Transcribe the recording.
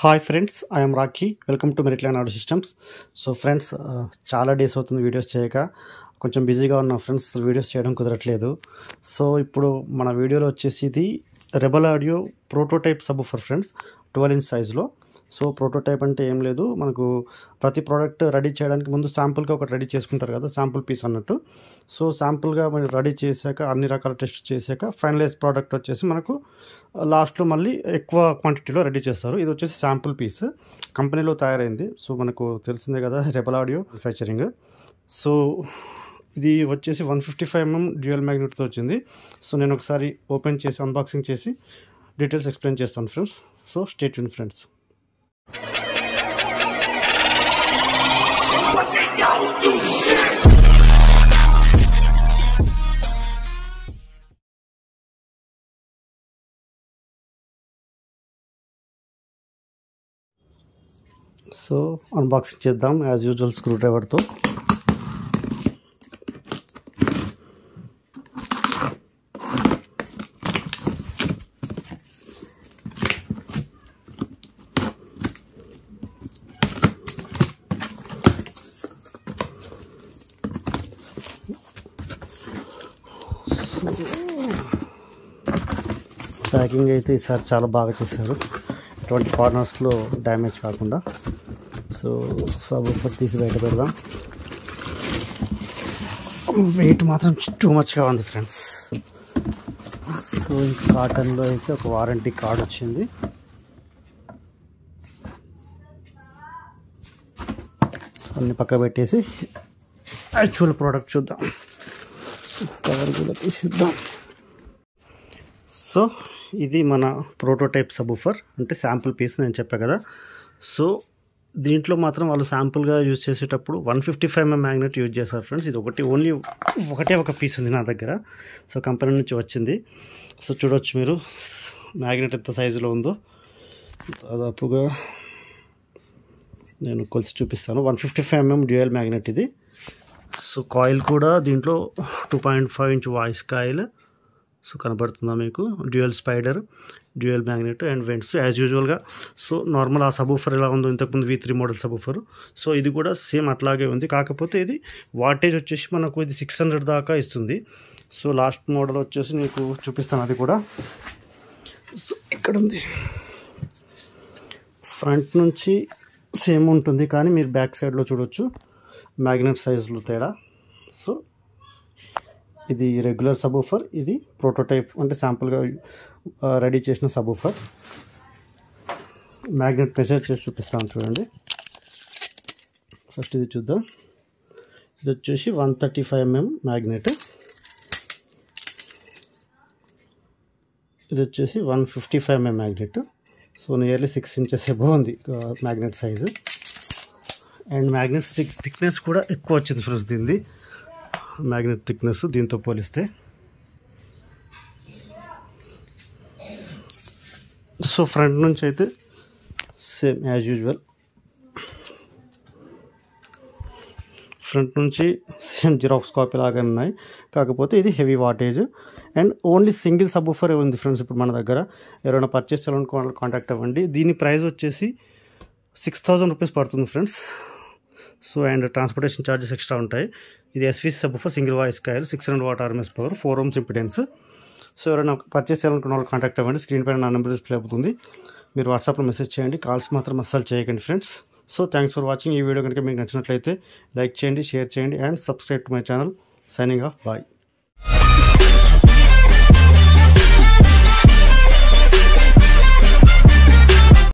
Hi friends, I'm Rakhi. Welcome to merit line audio systems. So friends, చాలా days అవుతుంది videos చేయక. కొంచెం బిజీగా ఉన్న ఫ్రెండ్స్, వీడియోస్ చేయడం కుదరట్లేదు. సో ఇప్పుడు మన వీడియోలో వచ్చేసి ఇది rebel audio prototype subwoofer friends, 12 inch సైజులో. సో ప్రోటోటైప్ అంటే ఏం లేదు, మనకు ప్రతి ప్రోడక్ట్ రెడీ చేయడానికి ముందు శాంపుల్గా ఒకటి రెడీ చేసుకుంటారు కదా, శాంపుల్ పీస్ అన్నట్టు. సో శాంపుల్గా మనం రెడీ చేశాక, అన్ని రకాల టెస్ట్ చేశాక ఫైనలైజ్ ప్రోడక్ట్ వచ్చేసి మనకు లాస్ట్లో మళ్ళీ ఎక్కువ క్వాంటిటీలో రెడీ చేస్తారు. ఇది వచ్చేసి శాంపుల్ పీస్, కంపెనీలో తయారైంది. సో మనకు తెలిసిందే కదా, రెబల్ ఆడియో మ్యానుఫ్యాక్చరింగ్. సో ఇది వచ్చేసి 155mm డ్యూయల్ మ్యాగ్నెట్తో వచ్చింది. సో నేను ఒకసారి ఓపెన్ చేసి అన్బాక్సింగ్ చేసి డీటెయిల్స్ ఎక్స్ప్లెయిన్ చేస్తాను friends. So stay tune friends. So unboxing చేద్దాం యాజ్ యూజువల్ స్క్రూ డ్రైవర్తో. ప్యాకింగ్ అయితే ఈసారి చాలా బాగా చేశారు, ఎటువంటి కార్నర్స్లో డ్యామేజ్ కాకుండా. సో సబ్వూఫర్ తీసి బయట పెడదాం. వెయిట్ మాత్రం టూ మచ్గా ఉంది ఫ్రెండ్స్. సో ఈ కాటన్లో అయితే ఒక వారంటీ కార్డ్ వచ్చింది. అన్ని పక్క పెట్టేసి యాక్చువల్ ప్రోడక్ట్ చూద్దాం. కవర్ కూడా తీసిద్దాం. సో ఇది మన ప్రోటోటైప్ సబ్వూఫర్, అంటే శాంపుల్ పీస్ నేను చెప్పా కదా. సో దీంట్లో మాత్రం వాళ్ళు శాంపుల్గా యూజ్ చేసేటప్పుడు 155mm మ్యాగ్నెట్ యూజ్ చేస్తారు ఫ్రెండ్స్. ఇది ఒకటే ఒక పీస్ ఉంది నా దగ్గర. సో కంపెనీ నుంచి వచ్చింది. సో చూడవచ్చు మీరు, మ్యాగ్నెట్ ఎంత సైజులో ఉందో. దాదాపుగా నేను కొలిసి చూపిస్తాను. 155mm డ్యూయల్ మ్యాగ్నెట్ ఇది. సో కాయిల్ కూడా దీంట్లో 2.5 ఇంచ్ వాయిస్ కాయిల్. సో కనబడుతుందా మీకు, dual spider, dual magnet and vents as యూజువల్గా. సో నార్మల్ ఆ సబ్వూఫర్ ఎలా ఉందో ఇంతకుముందు V3 మోడల్ సబ్వూఫర్, సో ఇది కూడా సేమ్ అట్లాగే ఉంది. కాకపోతే ఇది వాటేజ్ వచ్చేసి మనకు ఇది 600 దాకా ఇస్తుంది. సో లాస్ట్ మోడల్ వచ్చేసి మీకు చూపిస్తాను, అది కూడా. సో ఇక్కడ ఉంది, ఫ్రంట్ నుంచి సేమ్ ఉంటుంది కానీ మీరు బ్యాక్ సైడ్లో చూడవచ్చు మ్యాగ్నెట్ సైజులో తేడా. సో ఇది రెగ్యులర్ సబ్వూఫర్, ఇది ప్రోటోటైప్ అంటే శాంపుల్గా రెడీ చేసిన సబ్వూఫర్. మ్యాగ్నెట్ మెజర్ చేసి చూపిస్తాను చూడండి. ఫస్ట్ ఇది చూద్దాం. ఇది వచ్చేసి 135mm మ్యాగ్నెట్, ఇది వచ్చేసి 155mm magnet. So nearly 6 inches above ఉంది magnet size. And magnet thickness కూడా ఎక్కువ వచ్చింది ఫ్రెండ్స్ దీనిది, మ్యాగ్నెట్ థిక్నెస్ దీంతో పోలిస్తే. సో ఫ్రంట్ నుంచి అయితే సేమ్ యాజ్ యూజువల్, ఫ్రంట్ నుంచి సేమ్ జిరాక్స్ కాపీ లాగా ఉన్నాయి. కాకపోతే ఇది heavy wattage and only single subwoofer ఉంది ఫ్రెండ్స్. ఇప్పుడు మన దగ్గర ఎవరైనా పర్చేస్ చేయాలనుకో కాంటాక్ట్ అవ్వండి. దీని ప్రైస్ వచ్చేసి 6000 రూపీస్ పడుతుంది friends. So and transportation charges extra ఉంటాయి. ఇది SVC subwoofer, single voice coil, 600 what RMS power, 4 ohms impedance. So ఎవరైనా పర్చేస్ చేయాలనుకున్న వాళ్ళు కాంటాక్ట్ అవ్వండి. స్క్రీన్ పైన నా నెంబర్ డిస్ప్లే అవుతుంది, మీరు వాట్సాప్లో మెసేజ్ చేయండి. కాల్స్ మాత్రం అస్సలు చేయకండి friends. So thanks for watching. ఈ వీడియో కనుక మీకు నచ్చినట్లయితే లైక్ చేయండి, షేర్ చేయండి and subscribe to my channel. Signing off, bye.